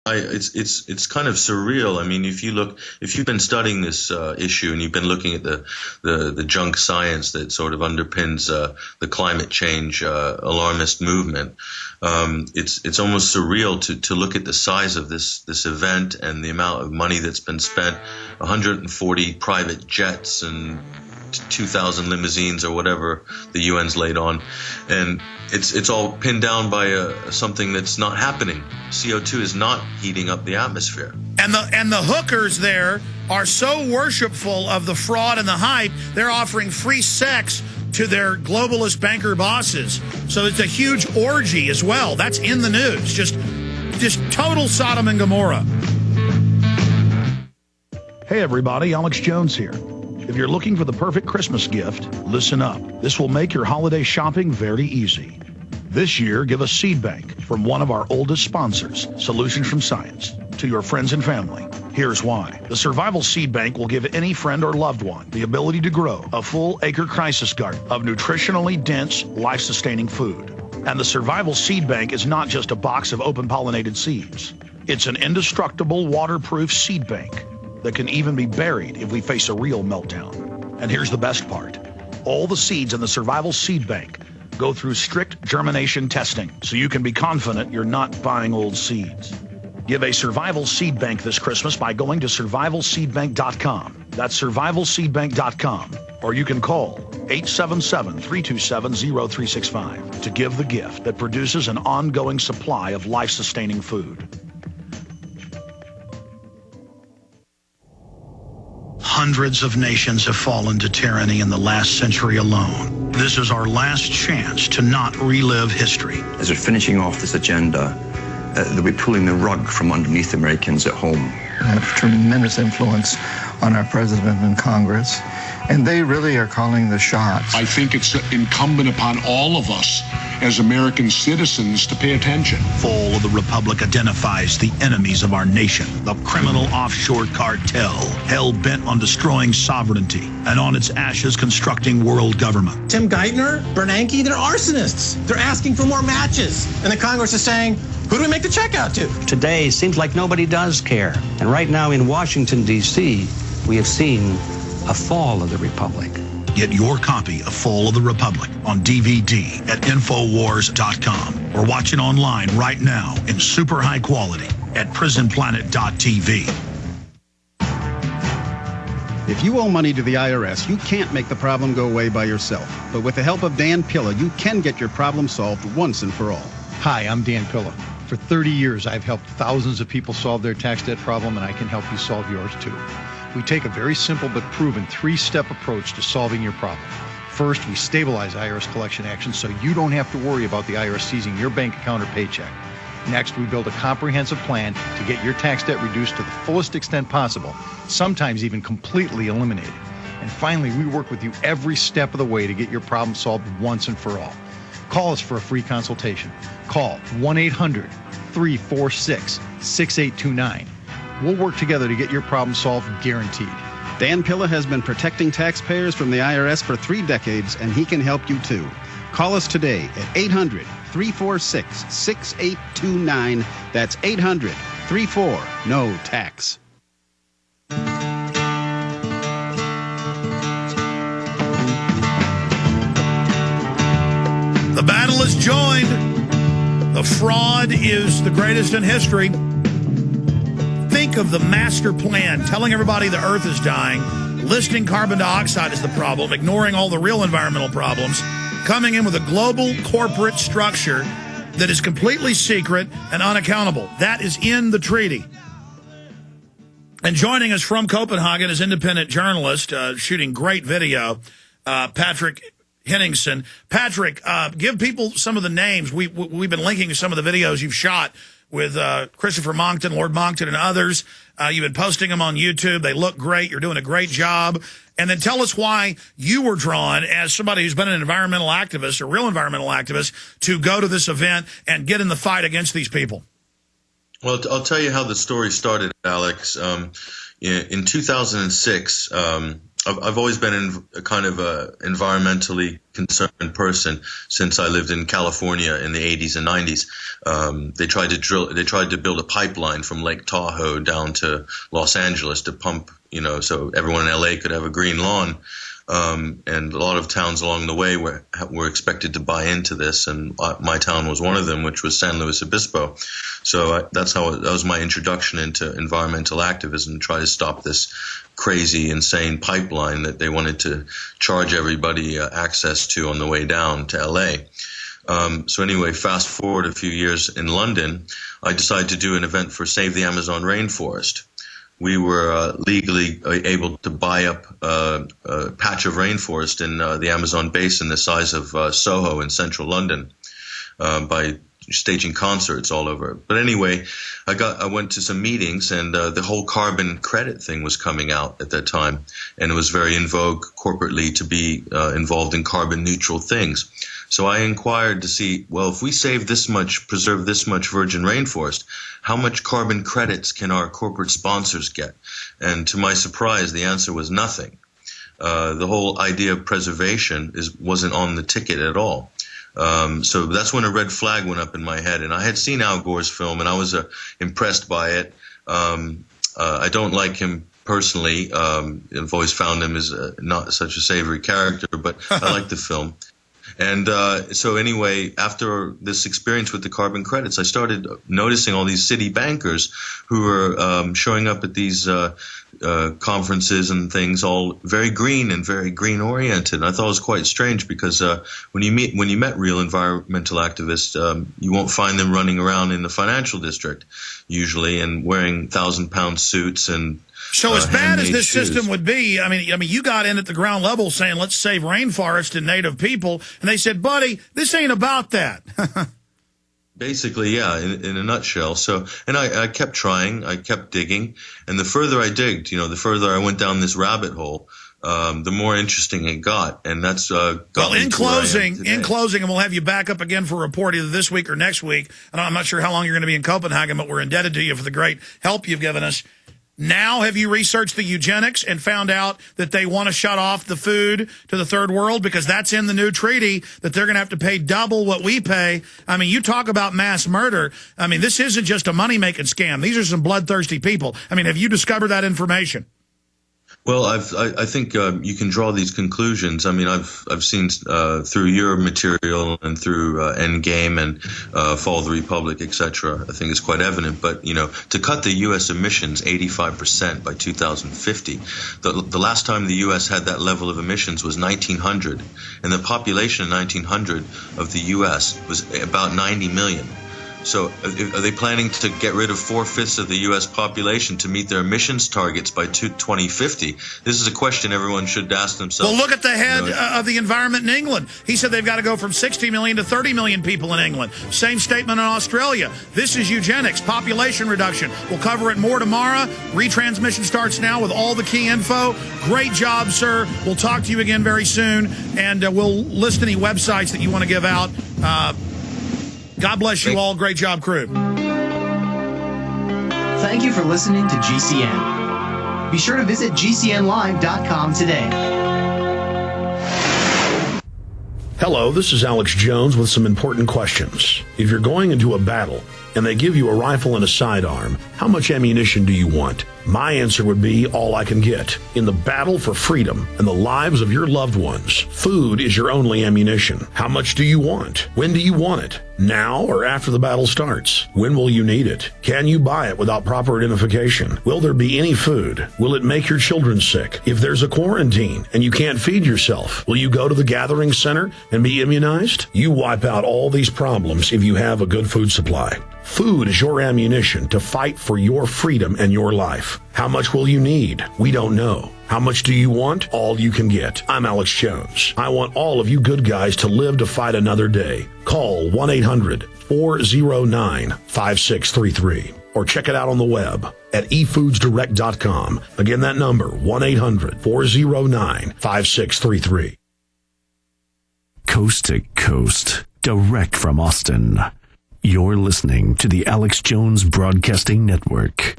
It's kind of surreal. I mean, if you've been studying this issue and you've been looking at the junk science that sort of underpins the climate change alarmist movement, it's almost surreal to look at the size of this event and the amount of money that's been spent. 140 private jets and 2,000 limousines or whatever the UN's laid on, and it's all pinned down by something that's not happening. CO2 is not heating up the atmosphere. And the hookers there are so worshipful of the fraud and the hype, they're offering free sex to their globalist banker bosses. So it's a huge orgy as well. That's in the news. Just total Sodom and Gomorrah. Hey everybody, Alex Jones here. If you're looking for the perfect Christmas gift, listen up. This will make your holiday shopping very easy. This year, give a seed bank from one of our oldest sponsors, Solutions from Science, to your friends and family. Here's why. The Survival Seed Bank will give any friend or loved one the ability to grow a full acre crisis garden of nutritionally dense, life-sustaining food. And the Survival Seed Bank is not just a box of open-pollinated seeds. It's an indestructible, waterproof seed bank that can even be buried if we face a real meltdown. And here's the best part. All the seeds in the Survival Seed Bank go through strict germination testing, so you can be confident you're not buying old seeds. Give a Survival Seed Bank this Christmas by going to survivalseedbank.com. That's survivalseedbank.com. Or you can call 877-327-0365 to give the gift that produces an ongoing supply of life-sustaining food. Hundreds of nations have fallen to tyranny in the last century alone. This is our last chance to not relive history. As we're finishing off this agenda, they'll be pulling the rug from underneath Americans at home. I have tremendous influence on our president and Congress, and they really are calling the shots. I think it's incumbent upon all of us as American citizens to pay attention. Fall of the Republic identifies the enemies of our nation, the criminal offshore cartel, hell-bent on destroying sovereignty, and on its ashes constructing world government. Tim Geithner, Bernanke, they're arsonists. They're asking for more matches. And the Congress is saying, who do we make the check out to? Today seems like nobody does care. And right now in Washington, D.C., we have seen a fall of the Republic. Get your copy of Fall of the Republic on DVD at Infowars.com or watch it online right now in super high quality at prisonplanet.tv. If you owe money to the IRS, you can't make the problem go away by yourself. But with the help of Dan Pilla, you can get your problem solved once and for all. Hi, I'm Dan Pilla. For 30 years, I've helped thousands of people solve their tax debt problem, and I can help you solve yours too. We take a very simple but proven three-step approach to solving your problem. First, we stabilize IRS collection actions so you don't have to worry about the IRS seizing your bank account or paycheck. Next, we build a comprehensive plan to get your tax debt reduced to the fullest extent possible, sometimes even completely eliminated. And finally, we work with you every step of the way to get your problem solved once and for all. Call us for a free consultation. Call 1-800-346-6829. We'll work together to get your problem solved, guaranteed. Dan Pilla has been protecting taxpayers from the IRS for 3 decades, and he can help you too. Call us today at 800-346-6829. That's 800-34-NO-TAX. The battle is joined. The fraud is the greatest in history. Think of the master plan, telling everybody the earth is dying, listing carbon dioxide as the problem, ignoring all the real environmental problems, coming in with a global corporate structure that is completely secret and unaccountable. That is in the treaty. And joining us from Copenhagen is independent journalist, shooting great video, Patrick Henningsen. Patrick, give people some of the names. We've been linking to some of the videos you've shot with Christopher Monckton, Lord Monckton, and others. You've been posting them on YouTube. They look great. You're doing a great job. And then tell us why you were drawn, as somebody who's been an environmental activist, a real environmental activist, to go to this event and get in the fight against these people. Well, I'll tell you how the story started, Alex. In 2006, I've always been a kind of a environmentally concerned person since I lived in California in the 80s and 90s. They tried to build a pipeline from Lake Tahoe down to Los Angeles to pump, so everyone in LA could have a green lawn. And a lot of towns along the way were expected to buy into this, and my town was one of them, which was San Luis Obispo. So that was my introduction into environmental activism, try to stop this crazy, insane pipeline that they wanted to charge everybody access to on the way down to LA. So anyway, fast forward a few years in London, I decided to do an event for Save the Amazon Rainforest. We were legally able to buy up a patch of rainforest in the Amazon basin the size of Soho in central London by staging concerts all over. But anyway, I went to some meetings, and the whole carbon credit thing was coming out at that time, and it was very in vogue corporately to be involved in carbon neutral things. So I inquired to see, well, if we save this much, preserve this much virgin rainforest, how much carbon credits can our corporate sponsors get? And to my surprise, the answer was nothing. The whole idea of preservation wasn't on the ticket at all. So that's when a red flag went up in my head. And I had seen Al Gore's film, and I was impressed by it. I don't like him personally. I've always found him as not such a savory character, but I like the film. And so anyway, after this experience with the carbon credits, I started noticing all these city bankers who were showing up at these conferences and things, all very green and very green oriented. And I thought it was quite strange because when you met real environmental activists, you won't find them running around in the financial district usually and wearing 1,000-pound suits and so as bad as this shoes. system would be, I mean, you got in at the ground level saying, let's save rainforest and native people. And they said, buddy, this ain't about that. Basically, yeah, in a nutshell. So, and I kept trying, I kept digging. And the further I digged, the further I went down this rabbit hole, the more interesting it got. And that's got me in closing, and we'll have you back up again for a report either this week or next week. And I'm not sure how long you're going to be in Copenhagen, but we're indebted to you for the great help you've given us. Now, have you researched the eugenics and found out that they want to shut off the food to the third world? Because that's in the new treaty, that they're going to have to pay double what we pay. I mean, you talk about mass murder. I mean, this isn't just a money-making scam. These are some bloodthirsty people. I mean, have you discovered that information? Well, I think you can draw these conclusions. I mean, I've seen through your material and through Endgame and Fall of the Republic, etc. I think it's quite evident. But to cut the U.S. emissions 85% by 2050, the last time the U.S. had that level of emissions was 1900, and the population in 1900 of the U.S. was about 90 million. So are they planning to get rid of 4/5 of the U.S. population to meet their emissions targets by 2050? This is a question everyone should ask themselves. Well, look at the head of the environment in England. He said they've got to go from 60 million to 30 million people in England. Same statement in Australia. This is eugenics, population reduction. We'll cover it more tomorrow. Retransmission starts now with all the key info. Great job, sir. We'll talk to you again very soon, and we'll list any websites that you want to give out. God bless you all. Great job, crew. Thank you for listening to GCN. Be sure to visit GCNlive.com today. Hello, this is Alex Jones with some important questions. If you're going into a battle and they give you a rifle and a sidearm, how much ammunition do you want? My answer would be all I can get. In the battle for freedom and the lives of your loved ones, food is your only ammunition. How much do you want? When do you want it? Now or after the battle starts? When will you need it? Can you buy it without proper identification? Will there be any food? Will it make your children sick? If there's a quarantine and you can't feed yourself, will you go to the gathering center and be immunized? You wipe out all these problems if you have a good food supply. Food is your ammunition to fight for your freedom and your life. How much will you need? We don't know. How much do you want? All you can get. I'm Alex Jones. I want all of you good guys to live to fight another day. Call 1-800-409-5633 or check it out on the web at efoodsdirect.com. Again, that number, 1-800-409-5633. Coast to coast, direct from Austin. You're listening to the Alex Jones Broadcasting Network.